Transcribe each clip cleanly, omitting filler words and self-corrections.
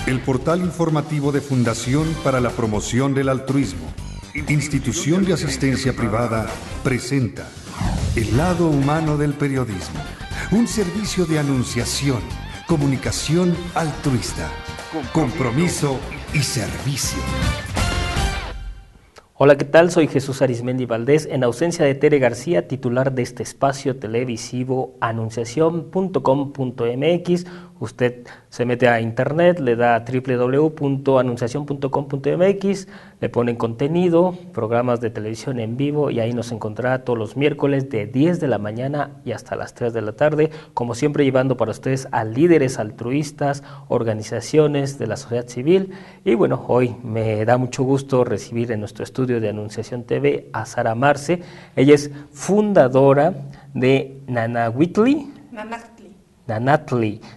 El portal informativo de Fundación para la Promoción del Altruismo, institución de asistencia privada, presenta El lado humano del periodismo, un servicio de anunciación, comunicación altruista, compromiso y servicio. Hola, ¿qué tal? Soy Jesús Arismendi Valdés, en ausencia de Tere García, titular de este espacio televisivo anunciación.com.mx. Usted se mete a internet, le da www.anunciacion.com.mx, le ponen contenido, programas de televisión en vivo y ahí nos encontrará todos los miércoles de 10 de la mañana y hasta las 3 de la tarde, como siempre llevando para ustedes a líderes altruistas, organizaciones de la sociedad civil. Y bueno, hoy me da mucho gusto recibir en nuestro estudio de Anunciación TV a Sara Marce. Ella es fundadora de Nanatli,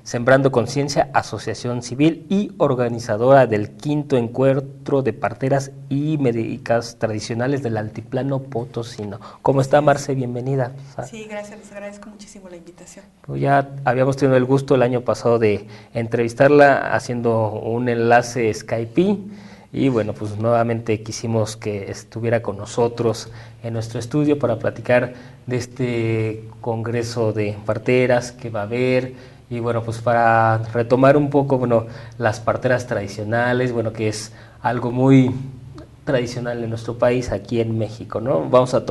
Sembrando Conciencia, asociación civil y organizadora del 5º encuentro de parteras y médicas tradicionales del Altiplano Potosino. ¿Cómo está, Marce? Bienvenida. Sí, gracias, les agradezco muchísimo la invitación. Pues ya habíamos tenido el gusto el año pasado de entrevistarla haciendo un enlace Skype y bueno, pues nuevamente quisimos que estuviera con nosotros en nuestro estudio para platicar de este congreso de parteras que va a haber y bueno, pues para retomar un poco, bueno, las parteras tradicionales, bueno, que es algo muy tradicional en nuestro país, aquí en México, ¿no? Vamos a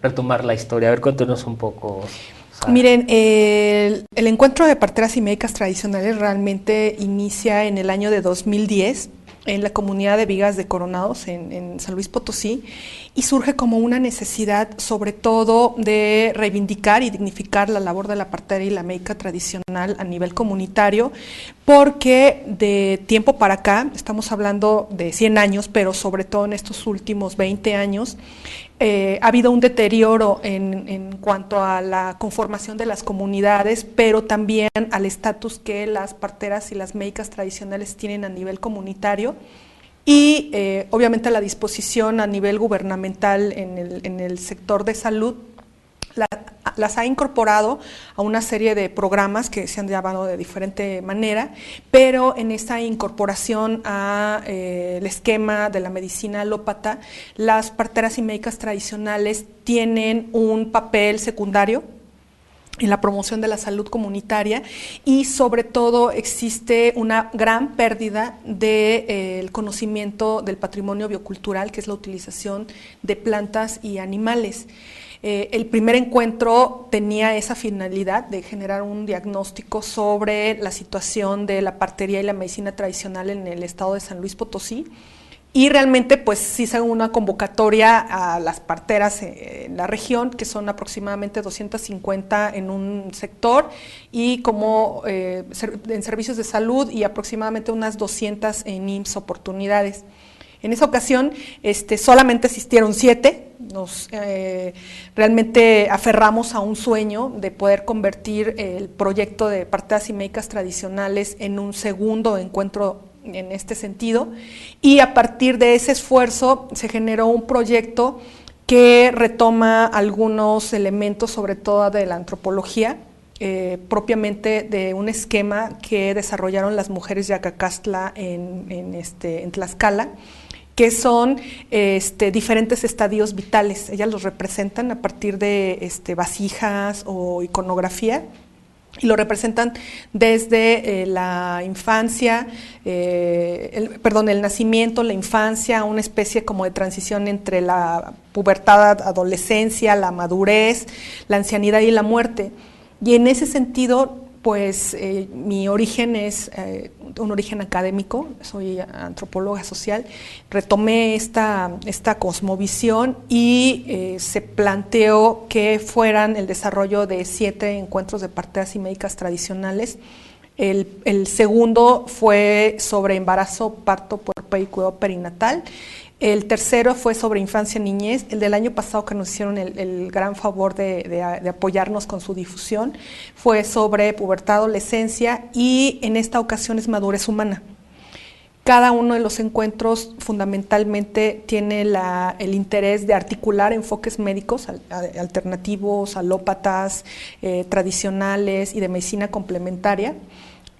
retomar la historia, a ver, cuéntanos un poco. Sara. Miren, el encuentro de parteras y médicas tradicionales realmente inicia en el año de 2010, en la comunidad de Vigas de Coronados, en San Luis Potosí, y surge como una necesidad, sobre todo, de reivindicar y dignificar la labor de la partera y la médica tradicional a nivel comunitario, porque de tiempo para acá, estamos hablando de 100 años, pero sobre todo en estos últimos 20 años, ha habido un deterioro en cuanto a la conformación de las comunidades, pero también al estatus que las parteras y las médicas tradicionales tienen a nivel comunitario y obviamente la disposición a nivel gubernamental en el sector de salud las ha incorporado a una serie de programas que se han llamado de diferente manera, pero en esta incorporación a el esquema de la medicina alópata, las parteras y médicas tradicionales tienen un papel secundario en la promoción de la salud comunitaria y sobre todo existe una gran pérdida del conocimiento del patrimonio biocultural, que es la utilización de plantas y animales. El primer encuentro tenía esa finalidad de generar un diagnóstico sobre la situación de la partería y la medicina tradicional en el estado de San Luis Potosí. Y realmente pues sí hizo una convocatoria a las parteras en la región, que son aproximadamente 250 en un sector, y como en servicios de salud y aproximadamente unas 200 en IMSS Oportunidades. En esa ocasión solamente asistieron 7, nos realmente aferramos a un sueño de poder convertir el proyecto de parteras y médicas tradicionales en un segundo encuentro en este sentido, y a partir de ese esfuerzo se generó un proyecto que retoma algunos elementos, sobre todo de la antropología, propiamente de un esquema que desarrollaron las mujeres de Yacacastla en Tlaxcala, que son diferentes estadios vitales. Ellas los representan a partir de vasijas o iconografía, y lo representan desde la infancia, el nacimiento, la infancia, una especie como de transición entre la pubertad, adolescencia, la madurez, la ancianidad y la muerte. Y en ese sentido, pues mi origen es un origen académico, soy antropóloga social, retomé esta cosmovisión y se planteó que fueran el desarrollo de 7 encuentros de parteras y médicas tradicionales. El segundo fue sobre embarazo, parto, puerperio y cuidado perinatal. El tercero fue sobre infancia, niñez. El del año pasado, que nos hicieron el gran favor de apoyarnos con su difusión, fue sobre pubertad, adolescencia, y en esta ocasión es madurez humana. Cada uno de los encuentros fundamentalmente tiene el interés de articular enfoques médicos alternativos, alópatas, tradicionales y de medicina complementaria,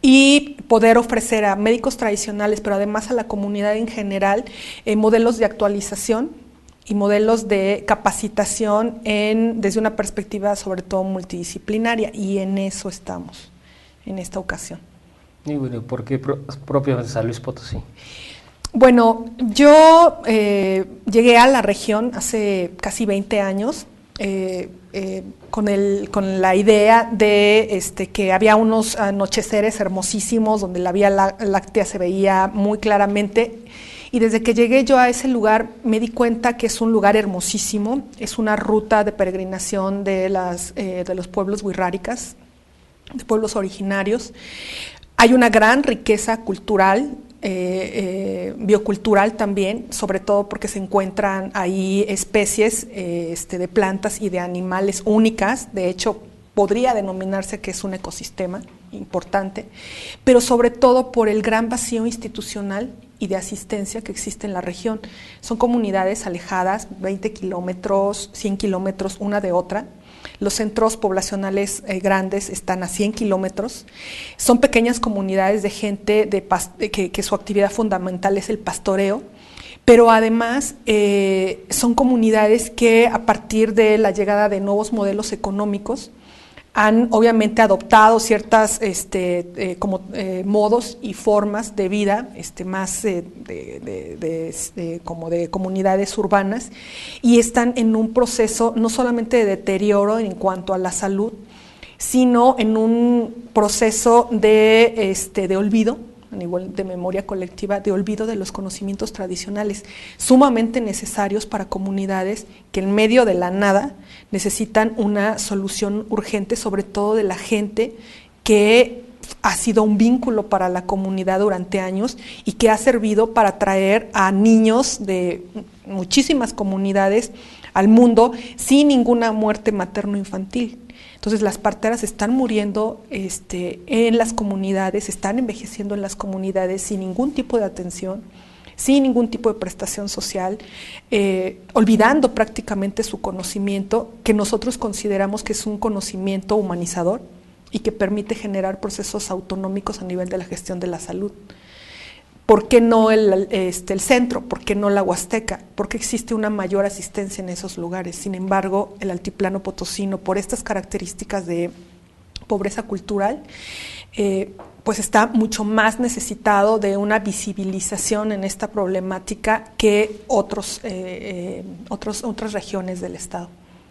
y poder ofrecer a médicos tradicionales, pero además a la comunidad en general, modelos de actualización y modelos de capacitación desde una perspectiva sobre todo multidisciplinaria, y en eso estamos en esta ocasión. Y bueno, ¿por qué propiamente San Luis Potosí? Bueno, yo llegué a la región hace casi 20 años, con la idea de que había unos anocheceres hermosísimos donde la Vía Láctea se veía muy claramente, y desde que llegué yo a ese lugar me di cuenta que es un lugar hermosísimo, es una ruta de peregrinación de los pueblos wixárikas, de pueblos originarios. Hay una gran riqueza cultural, biocultural también, sobre todo porque se encuentran ahí especies de plantas y de animales únicas. De hecho, podría denominarse que es un ecosistema importante, pero sobre todo por el gran vacío institucional y de asistencia que existe en la región. Son comunidades alejadas, 20 kilómetros, 100 kilómetros una de otra. Los centros poblacionales grandes están a 100 kilómetros. Son pequeñas comunidades de gente que su actividad fundamental es el pastoreo, pero además son comunidades que a partir de la llegada de nuevos modelos económicos han obviamente adoptado ciertas modos y formas de vida más como de comunidades urbanas, y están en un proceso no solamente de deterioro en cuanto a la salud, sino en un proceso de olvido, a nivel de memoria colectiva, de olvido de los conocimientos tradicionales, sumamente necesarios para comunidades que en medio de la nada necesitan una solución urgente, sobre todo de la gente que ha sido un vínculo para la comunidad durante años y que ha servido para atraer a niños de muchísimas comunidades al mundo sin ninguna muerte materno-infantil. Entonces las parteras están muriendo en las comunidades, están envejeciendo en las comunidades sin ningún tipo de atención, sin ningún tipo de prestación social, olvidando prácticamente su conocimiento, que nosotros consideramos que es un conocimiento humanizador y que permite generar procesos autonómicos a nivel de la gestión de la salud. ¿Por qué no el centro? ¿Por qué no la Huasteca? Porque existe una mayor asistencia en esos lugares. Sin embargo, el altiplano potosino, por estas características de pobreza cultural, pues está mucho más necesitado de una visibilización en esta problemática que otras regiones del estado.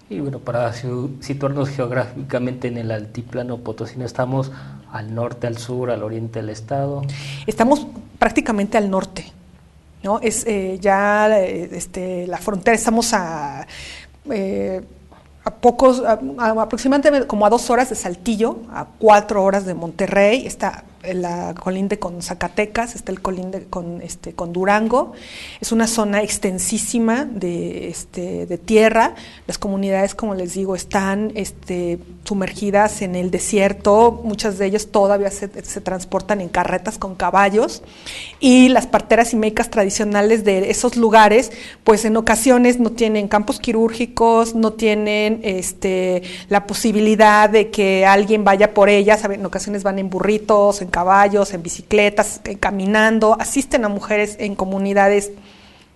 Y bueno, para situarnos geográficamente en el altiplano potosino, ¿estamos al norte, al sur, al oriente del estado? Estamos prácticamente al norte, ¿no? Es la frontera, estamos aproximadamente como a 2 horas de Saltillo, a 4 horas de Monterrey, está la colinde con Zacatecas, está el colinde con Durango. Es una zona extensísima de tierra. Las comunidades, como les digo, están sumergidas en el desierto. Muchas de ellas todavía se transportan en carretas con caballos, y las parteras y médicas tradicionales de esos lugares, pues en ocasiones no tienen campos quirúrgicos, no tienen la posibilidad de que alguien vaya por ellas. En ocasiones van en burritos, en caballos, en bicicletas, caminando, asisten a mujeres en comunidades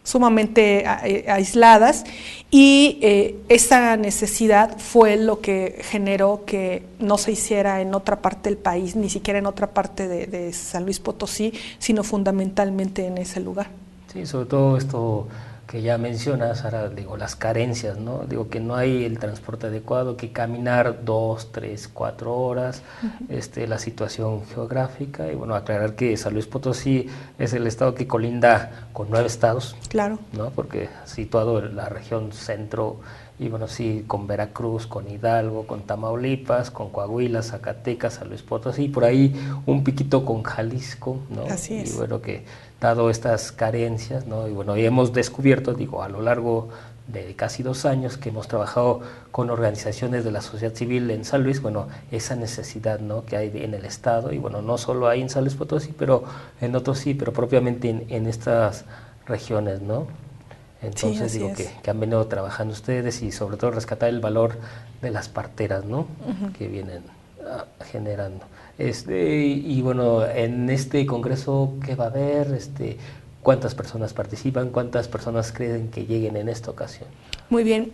sumamente aisladas, y esa necesidad fue lo que generó que no se hiciera en otra parte del país, ni siquiera en otra parte de San Luis Potosí, sino fundamentalmente en ese lugar. Sí, sobre todo esto que ya mencionas, Sara, las carencias, ¿no? Que no hay el transporte adecuado, que caminar 2, 3, 4 horas, la situación geográfica, y bueno, aclarar que San Luis Potosí es el estado que colinda con 9 estados, claro, ¿no? Porque situado en la región centro, y bueno, sí, con Veracruz, con Hidalgo, con Tamaulipas, con Coahuila, Zacatecas, San Luis Potosí, y por ahí un piquito con Jalisco, ¿no? Así es. Y bueno, que dado estas carencias, ¿no? Y bueno, y hemos descubierto, a lo largo de casi 2 años que hemos trabajado con organizaciones de la sociedad civil en San Luis, bueno, esa necesidad, ¿no?, que hay en el estado, y bueno, no solo hay en San Luis Potosí, pero en otros sí, pero propiamente en estas regiones, ¿no? Entonces sí, que han venido trabajando ustedes, y sobre todo rescatar el valor de las parteras, ¿no? Que vienen generando. Y bueno, en este congreso, ¿qué va a haber? ¿Cuántas personas participan? ¿Cuántas personas creen que lleguen en esta ocasión? Muy bien,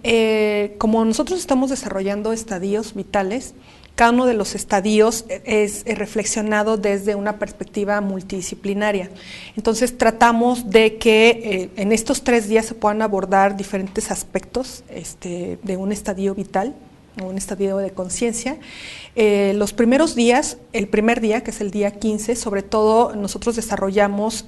como nosotros estamos desarrollando estadios vitales, cada uno de los estadios es reflexionado desde una perspectiva multidisciplinaria. Entonces tratamos de que en estos 3 días se puedan abordar diferentes aspectos de un estadio vital, un estadio de conciencia. Los primeros días, el primer día, que es el día 15, sobre todo nosotros desarrollamos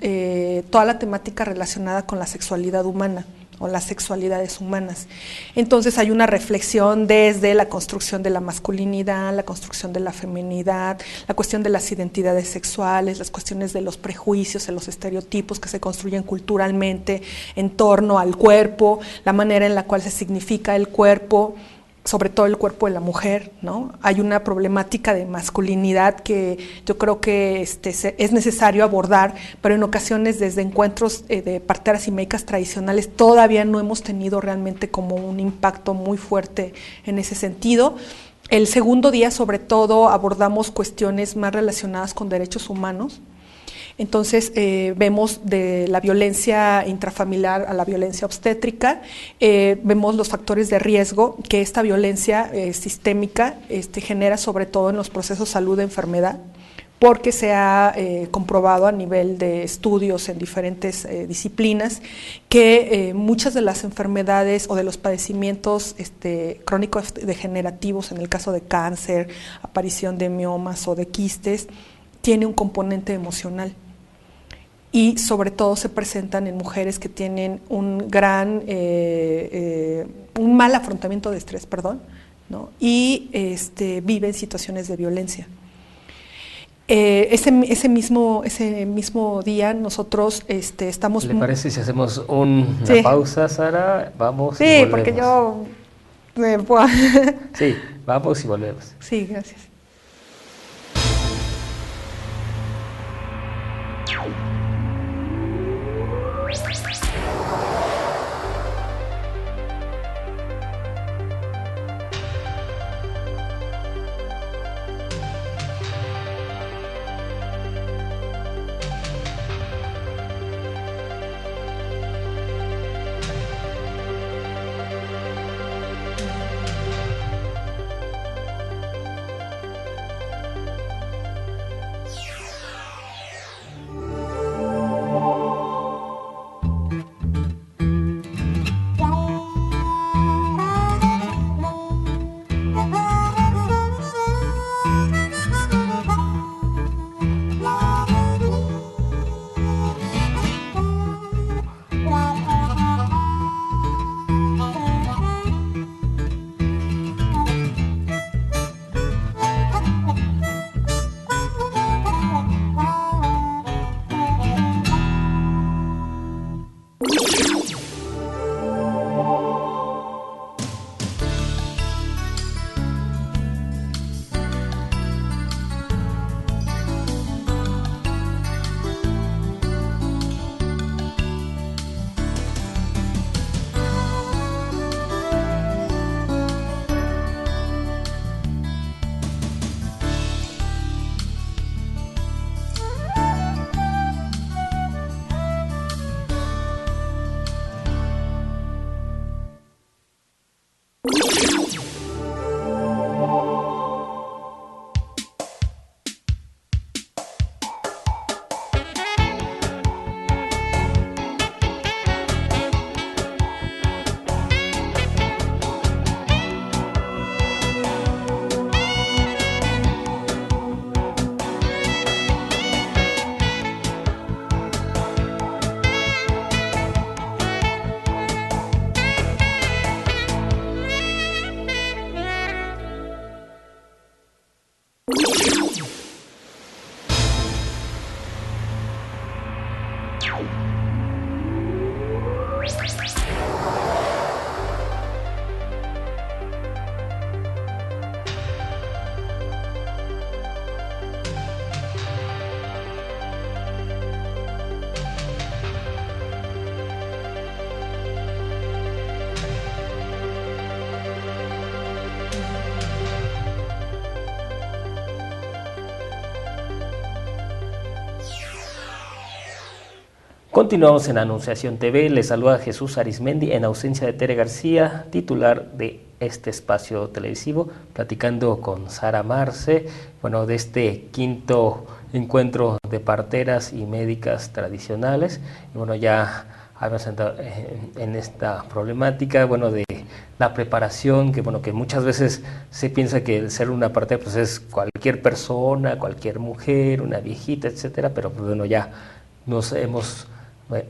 toda la temática relacionada con la sexualidad humana o las sexualidades humanas. Entonces hay una reflexión desde la construcción de la masculinidad, la construcción de la feminidad, la cuestión de las identidades sexuales, las cuestiones de los prejuicios, de los estereotipos que se construyen culturalmente en torno al cuerpo, la manera en la cual se significa el cuerpo, sobre todo el cuerpo de la mujer, ¿no? Hay una problemática de masculinidad que yo creo que es necesario abordar, pero en ocasiones desde encuentros de parteras y médicas tradicionales todavía no hemos tenido realmente como un impacto muy fuerte en ese sentido. El segundo día, sobre todo, abordamos cuestiones más relacionadas con derechos humanos. Entonces vemos de la violencia intrafamiliar a la violencia obstétrica, vemos los factores de riesgo que esta violencia sistémica genera sobre todo en los procesos salud-enfermedad, porque se ha comprobado a nivel de estudios en diferentes disciplinas que muchas de las enfermedades o de los padecimientos crónicos degenerativos, en el caso de cáncer, aparición de miomas o de quistes, tiene un componente emocional. Y sobre todo se presentan en mujeres que tienen un mal afrontamiento de estrés, ¿no? Y viven situaciones de violencia. Ese mismo día nosotros estamos... ¿Le parece si hacemos una pausa, Sara? Vamos y sí, volvemos. Porque yo... Sí, vamos y volvemos. Sí, gracias. Continuamos en Anunciación TV, les saluda Jesús Arismendi en ausencia de Tere García, titular de este espacio televisivo, platicando con Sara Marce, bueno, de este quinto encuentro de parteras y médicas tradicionales. Y bueno, ya habíamos entrado en esta problemática, bueno, de la preparación, que bueno, que muchas veces se piensa que el ser una partera pues es cualquier persona, cualquier mujer, una viejita, etcétera, pero pues bueno, ya nos hemos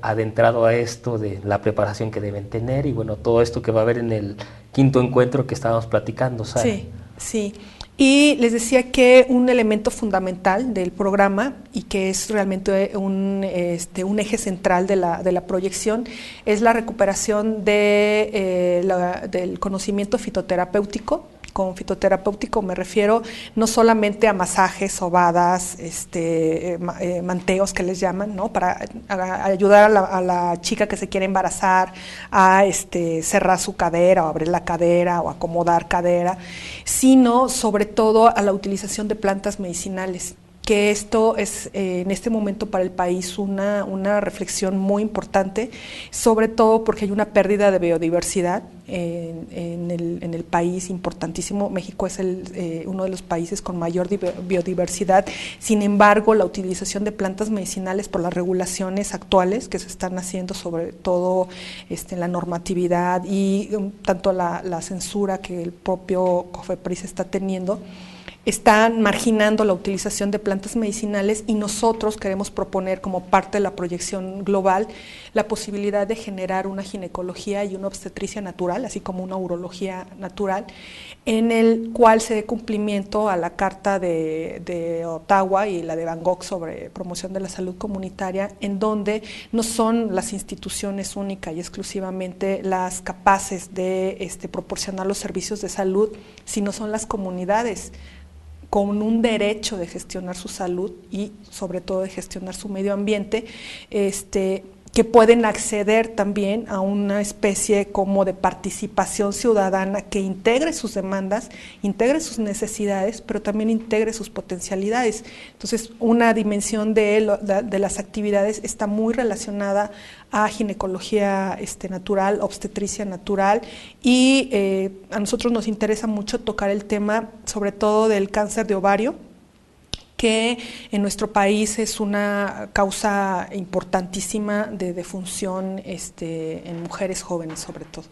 adentrado a esto de la preparación que deben tener y bueno, todo esto que va a haber en el quinto encuentro que estábamos platicando, Sara. Sí, sí. Y les decía que un elemento fundamental del programa y que es realmente un eje central de la proyección es la recuperación del conocimiento fitoterapéutico. Con fitoterapéutico me refiero no solamente a masajes, sobadas, manteos que les llaman, ¿no? Para ayudar a la chica que se quiere embarazar a cerrar su cadera o abrir la cadera o acomodar cadera, sino sobre todo a la utilización de plantas medicinales, que esto es en este momento para el país una reflexión muy importante, sobre todo porque hay una pérdida de biodiversidad en el país importantísimo. México es uno de los países con mayor biodiversidad. Sin embargo, la utilización de plantas medicinales por las regulaciones actuales que se están haciendo, sobre todo la normatividad y tanto la censura que el propio COFEPRIS está teniendo, están marginando la utilización de plantas medicinales, y nosotros queremos proponer como parte de la proyección global la posibilidad de generar una ginecología y una obstetricia natural, así como una urología natural, en el cual se dé cumplimiento a la Carta de Ottawa y la de Bangkok sobre promoción de la salud comunitaria, en donde no son las instituciones únicas y exclusivamente las capaces de proporcionar los servicios de salud, sino son las comunidades con un derecho de gestionar su salud y sobre todo de gestionar su medio ambiente, que pueden acceder también a una especie como de participación ciudadana que integre sus demandas, integre sus necesidades, pero también integre sus potencialidades. Entonces, una dimensión de las actividades está muy relacionada a ginecología natural, obstetricia natural, y a nosotros nos interesa mucho tocar el tema, sobre todo del cáncer de ovario, que en nuestro país es una causa importantísima de defunción en mujeres jóvenes, sobre todo.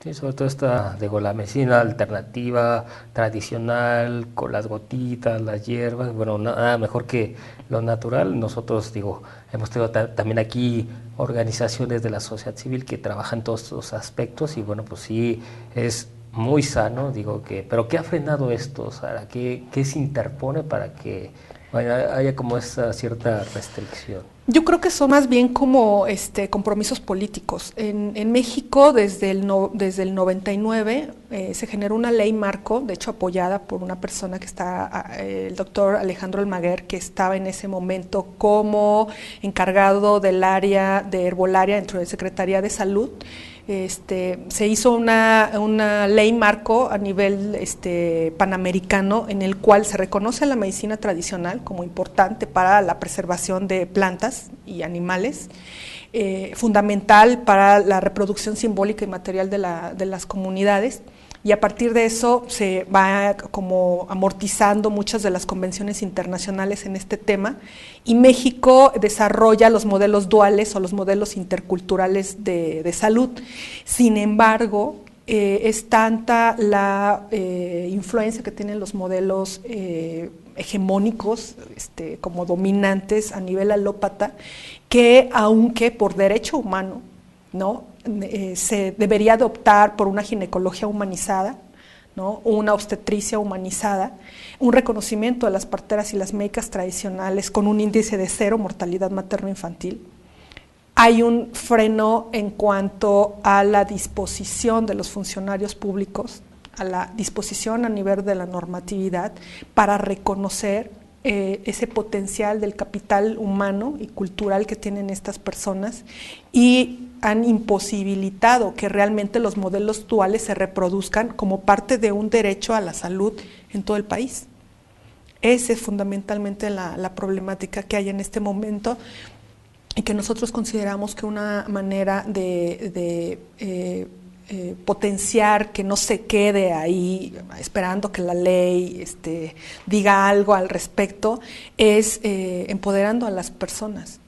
Sí, sobre todo esta, digo, la medicina alternativa, tradicional, con las gotitas, las hierbas, bueno, nada mejor que lo natural. Nosotros, digo, hemos tenido también aquí organizaciones de la sociedad civil que trabajan todos estos aspectos y bueno, pues sí, es muy sano, digo que, pero ¿qué ha frenado esto, Sara? ¿Qué se interpone para que haya como esa cierta restricción? Yo creo que son más bien como compromisos políticos. En México, desde el 99, se generó una ley marco, de hecho apoyada por una persona que está, el doctor Alejandro Almaguer, que estaba en ese momento como encargado del área de herbolaria dentro de la Secretaría de Salud. Se hizo una ley marco a nivel panamericano, en el cual se reconoce a la medicina tradicional como importante para la preservación de plantas y animales, fundamental para la reproducción simbólica y material de las comunidades, y a partir de eso se va como amortizando muchas de las convenciones internacionales en este tema, y México desarrolla los modelos duales o los modelos interculturales de salud. Sin embargo, es tanta la influencia que tienen los modelos hegemónicos como dominantes a nivel alópata, que aunque por derecho humano, ¿no?, se debería de optar por una ginecología humanizada, ¿no?, una obstetricia humanizada, un reconocimiento de las parteras y las médicas tradicionales con un índice de 0 mortalidad materno-infantil. Hay un freno en cuanto a la disposición de los funcionarios públicos, a la disposición a nivel de la normatividad para reconocer ese potencial del capital humano y cultural que tienen estas personas, y han imposibilitado que realmente los modelos duales se reproduzcan como parte de un derecho a la salud en todo el país. Esa es fundamentalmente la problemática que hay en este momento. y que nosotros consideramos que una manera de potenciar que no se quede ahí esperando que la ley diga algo al respecto es empoderando a las personas,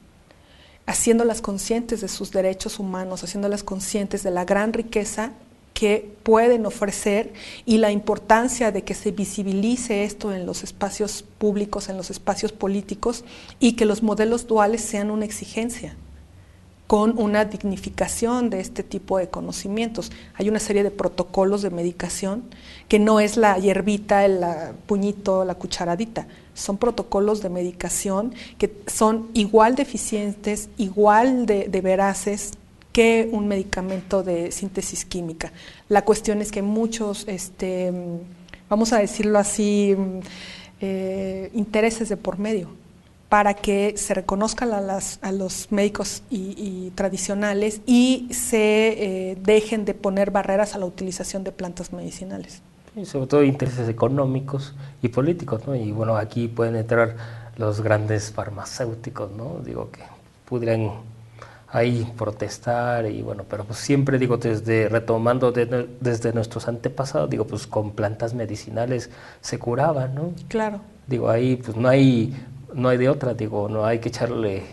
haciéndolas conscientes de sus derechos humanos, haciéndolas conscientes de la gran riqueza que pueden ofrecer y la importancia de que se visibilice esto en los espacios públicos, en los espacios políticos, y que los modelos duales sean una exigencia con una dignificación de este tipo de conocimientos. Hay una serie de protocolos de medicación que no es la hierbita, el puñito, la cucharadita, son protocolos de medicación que son igual de eficientes, igual de veraces que un medicamento de síntesis química. La cuestión es que muchos, vamos a decirlo así, intereses de por medio para que se reconozcan a los médicos y tradicionales y se dejen de poner barreras a la utilización de plantas medicinales. Y sobre todo intereses económicos y políticos, ¿no? Y bueno, aquí pueden entrar los grandes farmacéuticos, ¿no? Digo que pudieran ahí protestar y bueno, pero pues siempre digo, retomando desde nuestros antepasados, digo, pues con plantas medicinales se curaban, ¿no? Claro. Digo, ahí pues no hay de otra, digo, no hay que echarle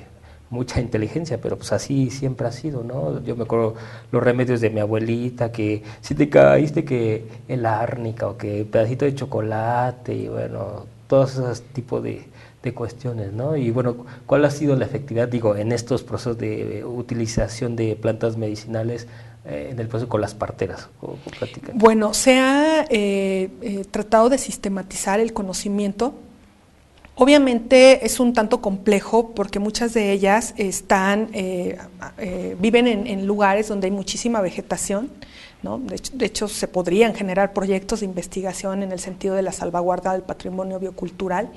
mucha inteligencia, pero pues así siempre ha sido, ¿no? Yo me acuerdo los remedios de mi abuelita, que si te caíste que el árnica o que pedacito de chocolate y bueno, todos esos tipos de cuestiones, ¿no? Y bueno, ¿cuál ha sido la efectividad, digo, en estos procesos de utilización de plantas medicinales en el proceso con las parteras? Bueno, se ha tratado de sistematizar el conocimiento. Obviamente es un tanto complejo porque muchas de ellas viven en lugares donde hay muchísima vegetación, ¿no? De hecho, se podrían generar proyectos de investigación en el sentido de la salvaguarda del patrimonio biocultural,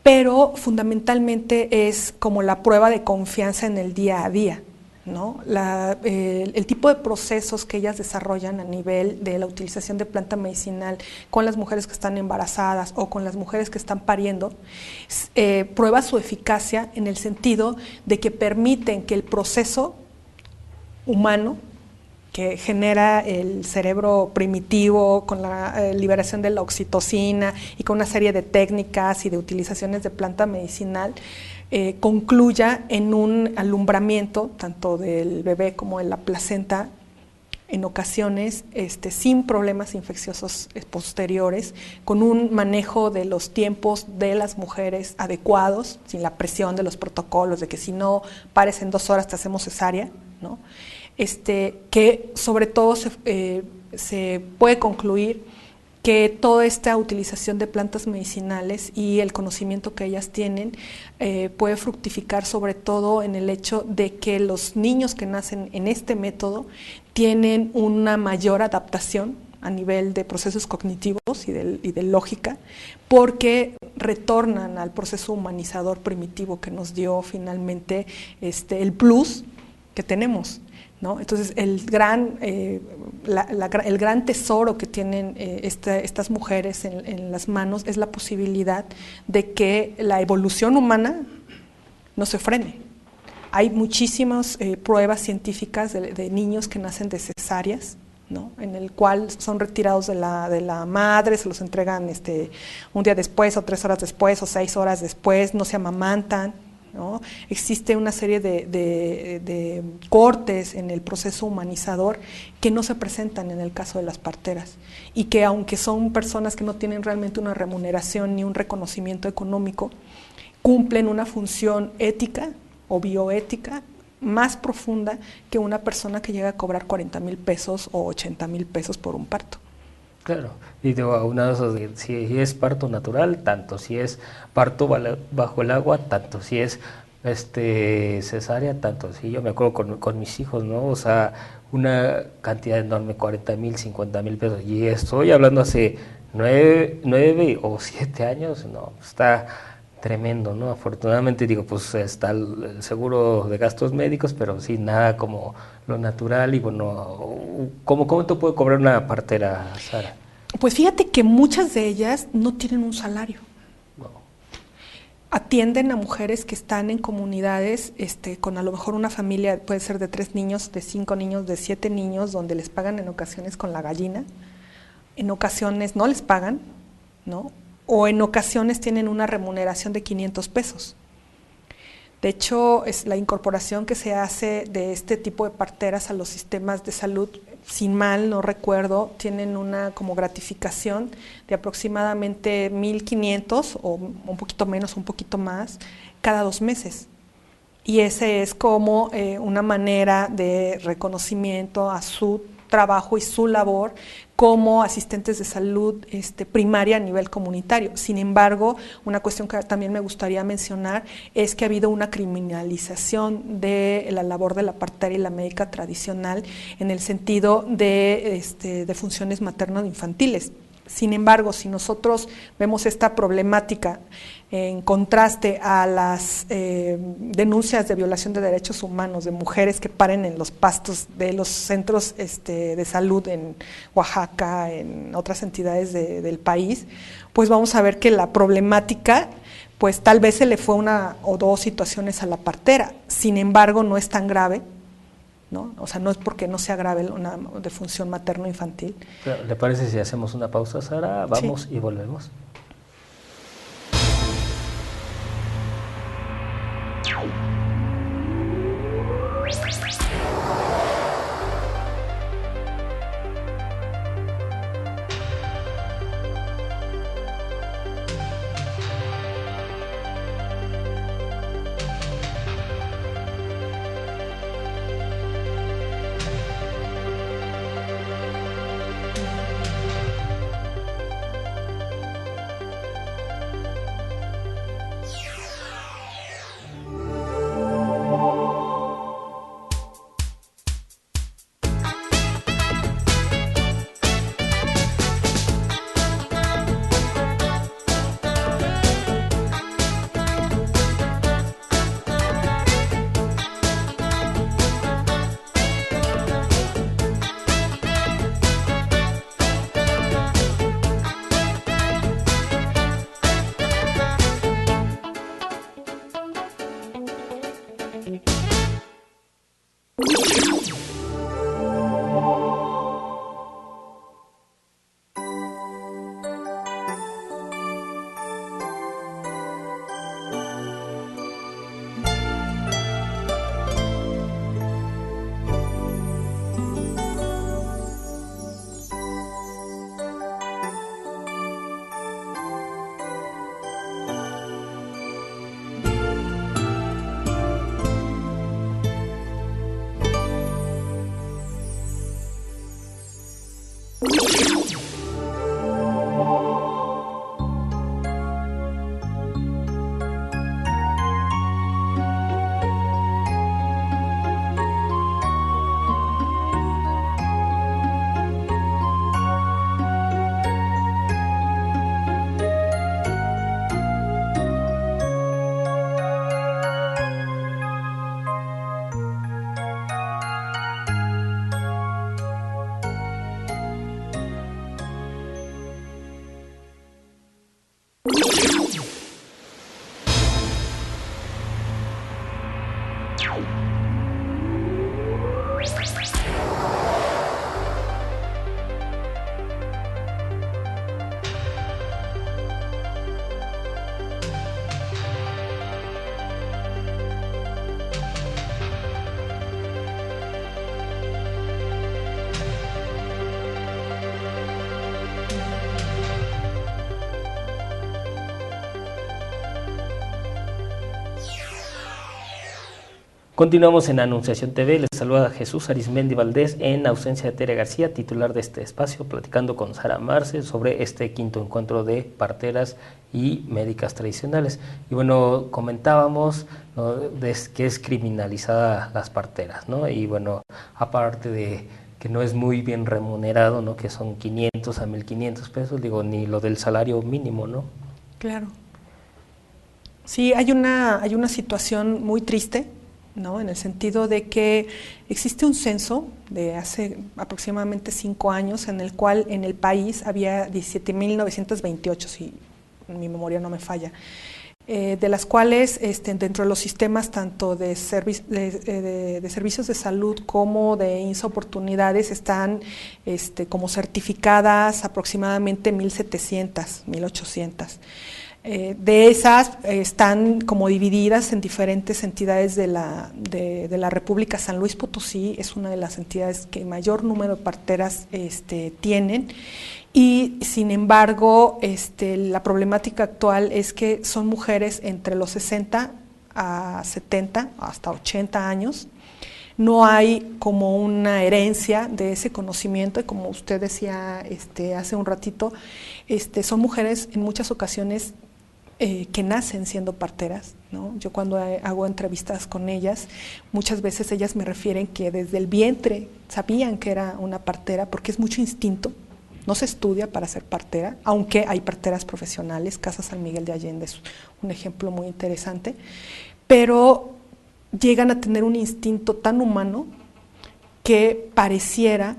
pero fundamentalmente es como la prueba de confianza en el día a día, ¿no? El tipo de procesos que ellas desarrollan a nivel de la utilización de planta medicinal con las mujeres que están embarazadas o con las mujeres que están pariendo, prueba su eficacia en el sentido de que permiten que el proceso humano que genera el cerebro primitivo con la liberación de la oxitocina y con una serie de técnicas y de utilizaciones de planta medicinal, concluya en un alumbramiento tanto del bebé como de la placenta en ocasiones sin problemas infecciosos posteriores, con un manejo de los tiempos de las mujeres adecuados, sin la presión de los protocolos de que si no pares en 2 horas te hacemos cesárea, ¿no? Que sobre todo se puede concluir que toda esta utilización de plantas medicinales y el conocimiento que ellas tienen puede fructificar sobre todo en el hecho de que los niños que nacen en este método tienen una mayor adaptación a nivel de procesos cognitivos y de lógica, porque retornan al proceso humanizador primitivo que nos dio finalmente el plus que tenemos, ¿no? Entonces el gran tesoro que tienen estas mujeres en las manos es la posibilidad de que la evolución humana no se frene. Hay muchísimas pruebas científicas de niños que nacen de cesáreas, ¿no? En el cual son retirados de la madre, se los entregan un día después o 3 horas después o 6 horas después, no se amamantan, ¿no? Existe una serie de cortes en el proceso humanizador que no se presentan en el caso de las parteras y que aunque son personas que no tienen realmente una remuneración ni un reconocimiento económico, cumplen una función ética o bioética más profunda que una persona que llega a cobrar 40,000 pesos o 80,000 pesos por un parto. Claro, y digo, aunado de si es parto natural, tanto, si es parto bajo el agua, tanto, si es cesárea, tanto. Sí, yo me acuerdo con mis hijos, ¿no? O sea, una cantidad enorme, 40,000, 50,000 pesos, y estoy hablando hace 9 o 7 años, no, está tremendo, ¿no? Afortunadamente, digo, pues está el seguro de gastos médicos, pero sí, nada como lo natural. Y bueno, ¿cómo te puede cobrar una partera, Sara? Pues fíjate que muchas de ellas no tienen un salario. No. atienden a mujeres que están en comunidades con a lo mejor una familia, puede ser de 3 niños, de 5 niños, de 7 niños, donde les pagan en ocasiones con la gallina, en ocasiones no les pagan, ¿no? O en ocasiones tienen una remuneración de 500 pesos. De hecho, es la incorporación que se hace de este tipo de parteras a los sistemas de salud, sin mal no recuerdo, tienen una como gratificación de aproximadamente 1,500 o un poquito menos, un poquito más, cada 2 meses. Y ese es como una manera de reconocimiento a su trabajo y su labor como asistentes de salud primaria a nivel comunitario. Sin embargo, una cuestión que también me gustaría mencionar es que ha habido una criminalización de la labor de la partera y la médica tradicional en el sentido de funciones materno-infantiles. Sin embargo, si nosotros vemos esta problemática en contraste a las denuncias de violación de derechos humanos de mujeres que paren en los pastos de los centros de salud en Oaxaca, en otras entidades del país, pues vamos a ver que la problemática, pues tal vez se le fue 1 o 2 situaciones a la partera, sin embargo no es tan grave, ¿no? O sea, no es porque no sea grave una defunción materno-infantil. ¿Le parece si hacemos una pausa, Sara? Vamos Sí. Y volvemos. Continuamos en Anunciación TV, les saluda Jesús Arismendi Valdés en ausencia de Tere García, titular de este espacio, platicando con Sara Marce sobre este 5º encuentro de parteras y médicas tradicionales. Y bueno, comentábamos, ¿no?, que es criminalizada las parteras, ¿no? Y bueno, aparte de que no es muy bien remunerado, ¿no?, que son 500 a 1,500 pesos, digo, ni lo del salario mínimo, ¿no? Claro. Sí, hay una situación muy triste, ¿no?, en el sentido de que existe un censo de hace aproximadamente 5 años en el cual en el país había 17,928, si mi memoria no me falla, de las cuales dentro de los sistemas tanto de servicios de salud como de INSS Oportunidades están como certificadas aproximadamente 1,700, 1,800. De esas están como divididas en diferentes entidades de la República. San Luis Potosí es una de las entidades que mayor número de parteras tienen, y sin embargo la problemática actual es que son mujeres entre los 60 a 70 hasta 80 años. No hay como una herencia de ese conocimiento, y como usted decía hace un ratito, son mujeres en muchas ocasiones que nacen siendo parteras, ¿no? Yo cuando hago entrevistas con ellas, muchas veces ellas me refieren que desde el vientre sabían que era una partera, porque es mucho instinto, no se estudia para ser partera, aunque hay parteras profesionales. Casa San Miguel de Allende es un ejemplo muy interesante, pero llegan a tener un instinto tan humano que pareciera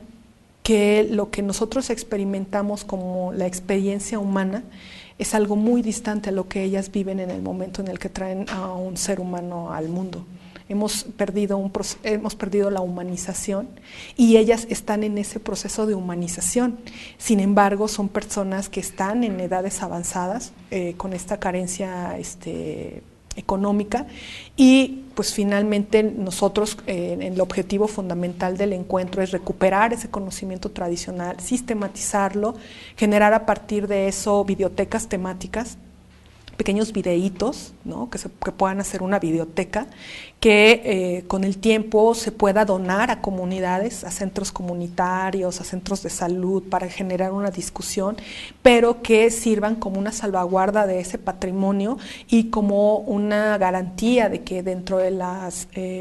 que lo que nosotros experimentamos como la experiencia humana es algo muy distante a lo que ellas viven en el momento en el que traen a un ser humano al mundo. Hemos perdido la humanización, y ellas están en ese proceso de humanización. Sin embargo, son personas que están en edades avanzadas, con esta carencia económica, y pues finalmente nosotros el objetivo fundamental del encuentro es recuperar ese conocimiento tradicional, sistematizarlo, generar a partir de eso videotecas temáticas, pequeños videitos, ¿no? que puedan hacer una videoteca que con el tiempo se pueda donar a comunidades, a centros comunitarios, a centros de salud, para generar una discusión, pero que sirvan como una salvaguarda de ese patrimonio y como una garantía de que dentro de la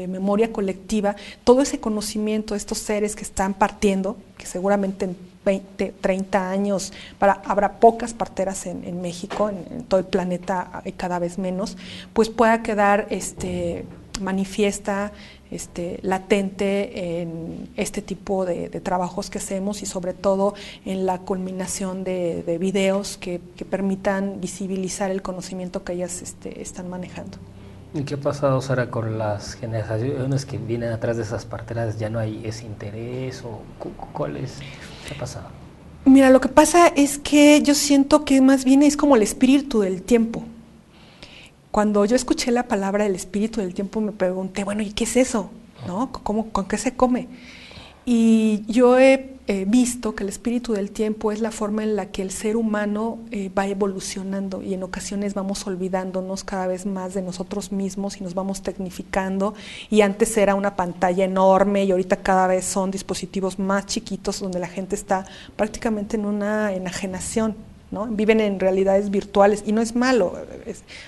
memoria colectiva todo ese conocimiento de estos seres que están partiendo, que seguramente en 20, 30 años habrá pocas parteras en México, en todo el planeta cada vez menos, pues pueda quedar manifiesta, latente en este tipo de trabajos que hacemos, y sobre todo en la culminación de videos que permitan visibilizar el conocimiento que ellas están manejando. ¿Y qué ha pasado, Sara, con las generaciones que vienen atrás de esas parteras? ¿Ya no hay ese interés? ¿O cuál es? ¿Qué ha pasado? Mira, lo que pasa es que yo siento que más bien es como el espíritu del tiempo. Cuando yo escuché la palabra del espíritu del tiempo, me pregunté, bueno, ¿y qué es eso? ¿No? ¿Con qué se come? Y yo he visto que el espíritu del tiempo es la forma en la que el ser humano va evolucionando, y en ocasiones vamos olvidándonos cada vez más de nosotros mismos y nos vamos tecnificando, y antes era una pantalla enorme y ahorita cada vez son dispositivos más chiquitos donde la gente está prácticamente en una enajenación, ¿no? Viven en realidades virtuales, y no es malo,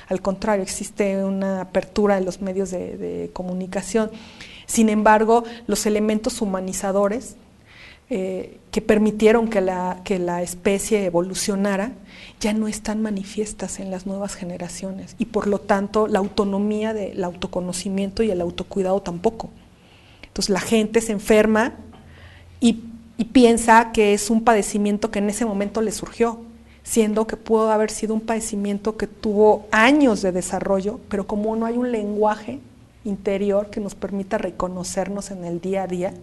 al contrario, existe una apertura en los medios de comunicación. Sin embargo, los elementos humanizadores que permitieron que la especie evolucionara ya no están manifiestas en las nuevas generaciones, y por lo tanto la autonomía del autoconocimiento y el autocuidado tampoco. Entonces la gente se enferma y piensa que es un padecimiento que en ese momento le surgió, siendo que pudo haber sido un padecimiento que tuvo años de desarrollo, pero como no hay un lenguaje interior que nos permita reconocernos en el día a día,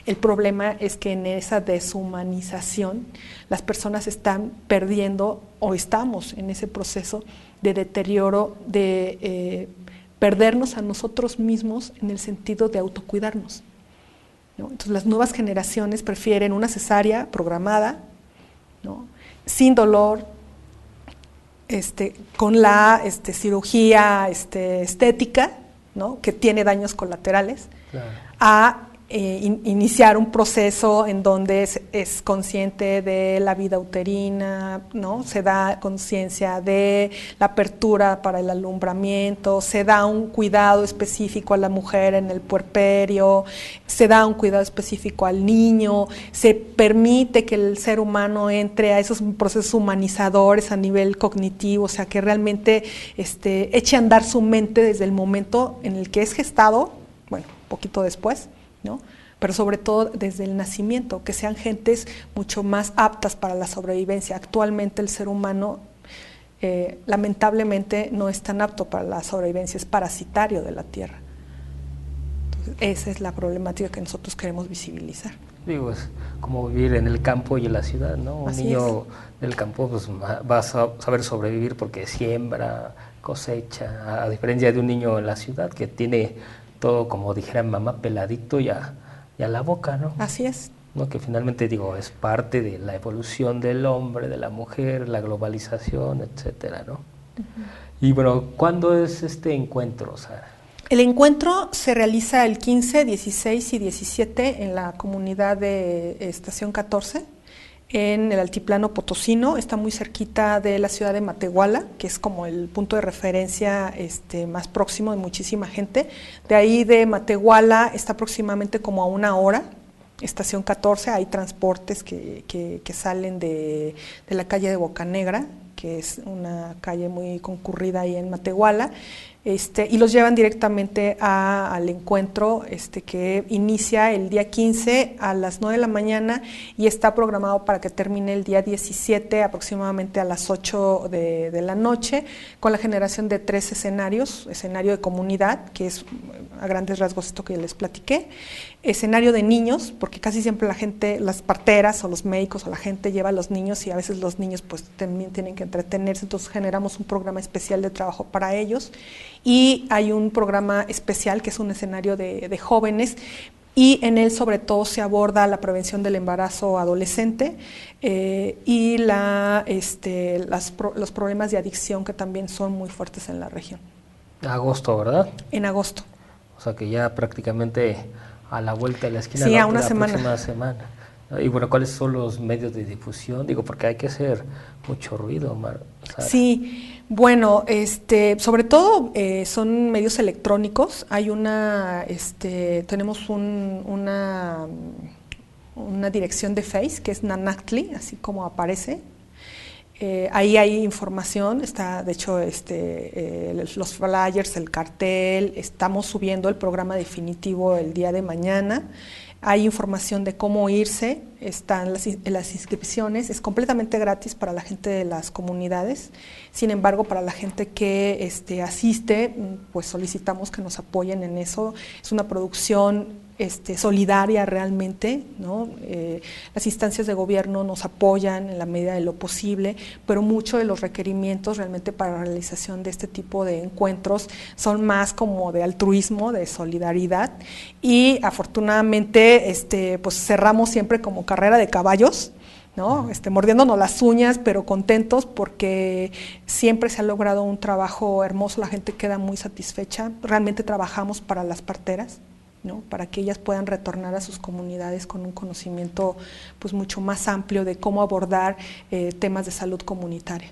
el problema es que en esa deshumanización las personas están perdiendo, o estamos en ese proceso de deterioro, de perdernos a nosotros mismos en el sentido de autocuidarnos, ¿no? Entonces las nuevas generaciones prefieren una cesárea programada, ¿no? Sin dolor, con la cirugía estética, ¿no? Que tiene daños colaterales, claro, a iniciar un proceso en donde es consciente de la vida uterina, ¿no? Se da conciencia de la apertura para el alumbramiento, se da un cuidado específico a la mujer en el puerperio, se da un cuidado específico al niño, se permite que el ser humano entre a esos procesos humanizadores a nivel cognitivo, o sea, que realmente eche a andar su mente desde el momento en el que es gestado, bueno, poquito después, ¿no? Pero sobre todo desde el nacimiento, que sean gentes mucho más aptas para la sobrevivencia. Actualmente el ser humano lamentablemente no es tan apto para la sobrevivencia, es parasitario de la tierra. Entonces, esa es la problemática que nosotros queremos visibilizar. Digo, es como vivir en el campo y en la ciudad, ¿no? Un niño del campo pues, va a saber sobrevivir porque siembra, cosecha, a diferencia de un niño en la ciudad que tiene todo, como dijera mamá, peladito y a la boca, ¿no? Así es. ¿No? Que finalmente, digo, es parte de la evolución del hombre, de la mujer, la globalización, etcétera, ¿no? Y bueno, ¿cuándo es este encuentro, Sara? El encuentro se realiza el 15, 16 y 17 en la comunidad de Estación 14, en el altiplano potosino. Está muy cerquita de la ciudad de Matehuala, que es como el punto de referencia más próximo de muchísima gente. De ahí de Matehuala está aproximadamente como a 1 hora. Estación 14, hay transportes que salen de la calle de Bocanegra, que es una calle muy concurrida ahí en Matehuala, y los llevan directamente al encuentro que inicia el día 15 a las 9 de la mañana y está programado para que termine el día 17 aproximadamente a las 8 de la noche, con la generación de 3 escenarios: escenario de comunidad, que es a grandes rasgos esto que les platiqué; escenario de niños, porque casi siempre la gente, las parteras o los médicos o la gente lleva a los niños y a veces los niños pues también tienen que entretenerse, entonces generamos un programa especial de trabajo para ellos. Y hay un programa especial que es un escenario de jóvenes, y en él sobre todo se aborda la prevención del embarazo adolescente y los problemas de adicción, que también son muy fuertes en la región. Agosto, ¿verdad? En agosto. O sea que ya prácticamente a la vuelta de la esquina, sí, a una semana. próxima semana. Y bueno, ¿cuáles son los medios de difusión? Digo, porque hay que hacer mucho ruido, Sara. Sí, bueno, sobre todo son medios electrónicos. Hay tenemos una dirección de Face que es Nanactli, así como aparece. Ahí hay información, está de hecho los flyers, el cartel. Estamos subiendo el programa definitivo el día de mañana. Hay información de cómo irse, están las inscripciones, es completamente gratis para la gente de las comunidades. Sin embargo, para la gente que asiste, pues solicitamos que nos apoyen en eso. Es una producción solidaria realmente, ¿no? Las instancias de gobierno nos apoyan en la medida de lo posible, pero muchos de los requerimientos realmente para la realización de este tipo de encuentros son más como de altruismo, de solidaridad, y afortunadamente pues cerramos siempre como carrera de caballos, ¿no? Mordiéndonos las uñas, pero contentos porque siempre se ha logrado un trabajo hermoso, la gente queda muy satisfecha. Realmente trabajamos para las parteras, ¿no? Para que ellas puedan retornar a sus comunidades con un conocimiento pues mucho más amplio de cómo abordar temas de salud comunitaria.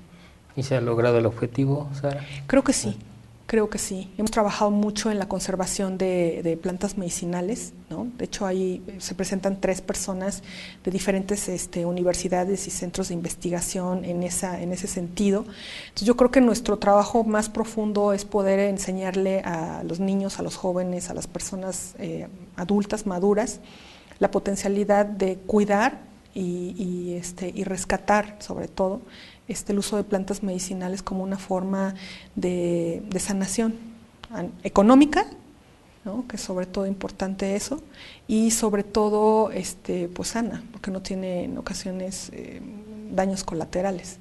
¿Y se ha logrado el objetivo, Sara? Creo que sí. Creo que sí. Hemos trabajado mucho en la conservación de plantas medicinales, ¿no? De hecho, ahí se presentan 3 personas de diferentes universidades y centros de investigación en ese sentido. Entonces, yo creo que nuestro trabajo más profundo es poder enseñarle a los niños, a los jóvenes, a las personas adultas, maduras, la potencialidad de cuidar y rescatar, sobre todo, el uso de plantas medicinales como una forma de sanación económica, ¿no? Que es sobre todo importante eso, y sobre todo pues sana, porque no tiene en ocasiones daños colaterales.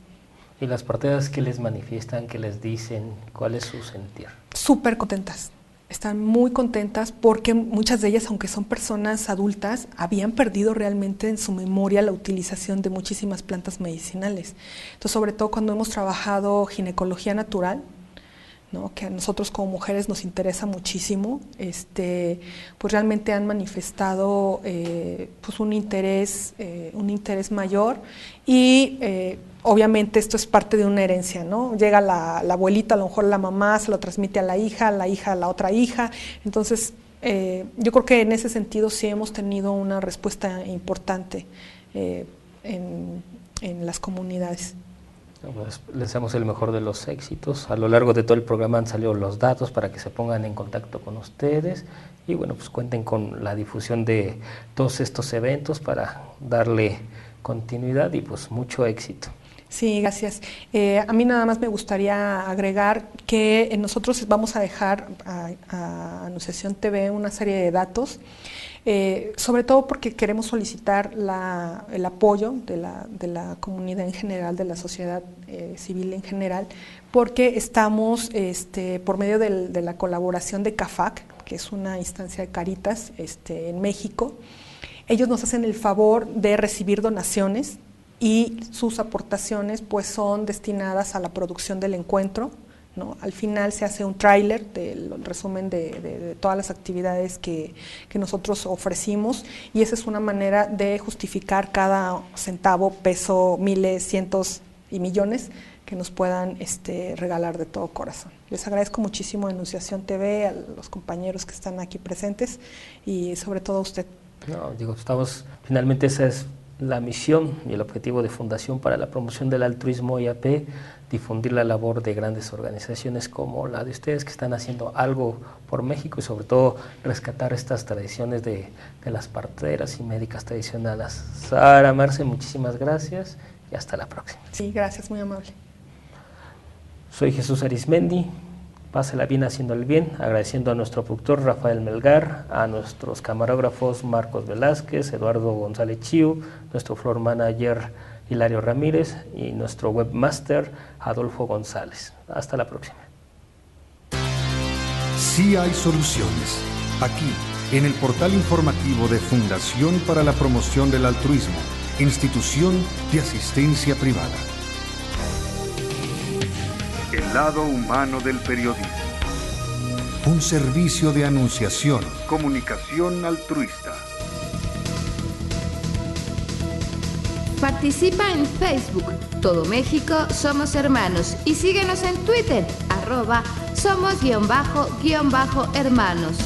¿Y las parteras qué les manifiestan, qué les dicen, cuál es su sentir? Súper contentas. Están muy contentas porque muchas de ellas, aunque son personas adultas, habían perdido realmente en su memoria la utilización de muchísimas plantas medicinales. Entonces, sobre todo cuando hemos trabajado ginecología natural, ¿no? Que a nosotros como mujeres nos interesa muchísimo, pues realmente han manifestado pues un interés mayor y obviamente esto es parte de una herencia, ¿no? Llega la abuelita, a lo mejor la mamá se lo transmite a la hija a la otra hija. Entonces, yo creo que en ese sentido sí hemos tenido una respuesta importante en las comunidades. Pues les deseamos el mejor de los éxitos. A lo largo de todo el programa han salido los datos para que se pongan en contacto con ustedes y bueno, pues cuenten con la difusión de todos estos eventos para darle continuidad y pues mucho éxito. Sí, gracias. A mí nada más me gustaría agregar que nosotros vamos a dejar a Anunciación TV una serie de datos, sobre todo porque queremos solicitar el apoyo de la comunidad en general, de la sociedad civil en general, porque estamos por medio de la colaboración de CAFAC, que es una instancia de Caritas en México. Ellos nos hacen el favor de recibir donaciones y sus aportaciones pues son destinadas a la producción del encuentro, ¿no? Al final se hace un tráiler del resumen de todas las actividades que nosotros ofrecimos, y esa es una manera de justificar cada centavo, peso, miles, cientos y millones que nos puedan regalar de todo corazón. Les agradezco muchísimo a Anunciación TV, a los compañeros que están aquí presentes y sobre todo a usted. No, finalmente esa es la misión y el objetivo de Fundación para la Promoción del Altruismo IAP, difundir la labor de grandes organizaciones como la de ustedes, que están haciendo algo por México, y sobre todo rescatar estas tradiciones de las parteras y médicas tradicionales. Sara, Marce, muchísimas gracias y hasta la próxima. Sí, gracias, muy amable. Soy Jesús Arismendi. Pásela bien haciendo el bien, agradeciendo a nuestro productor Rafael Melgar, a nuestros camarógrafos Marcos Velázquez, Eduardo González Chiu, nuestro floor manager Hilario Ramírez y nuestro webmaster Adolfo González. Hasta la próxima. Sí hay soluciones. Aquí, en el portal informativo de Fundación para la Promoción del Altruismo, Institución de Asistencia Privada. El lado humano del periodismo. Un servicio de anunciación, comunicación altruista. Participa en Facebook, Todo México Somos Hermanos, y síguenos en Twitter, @somos_hermanos.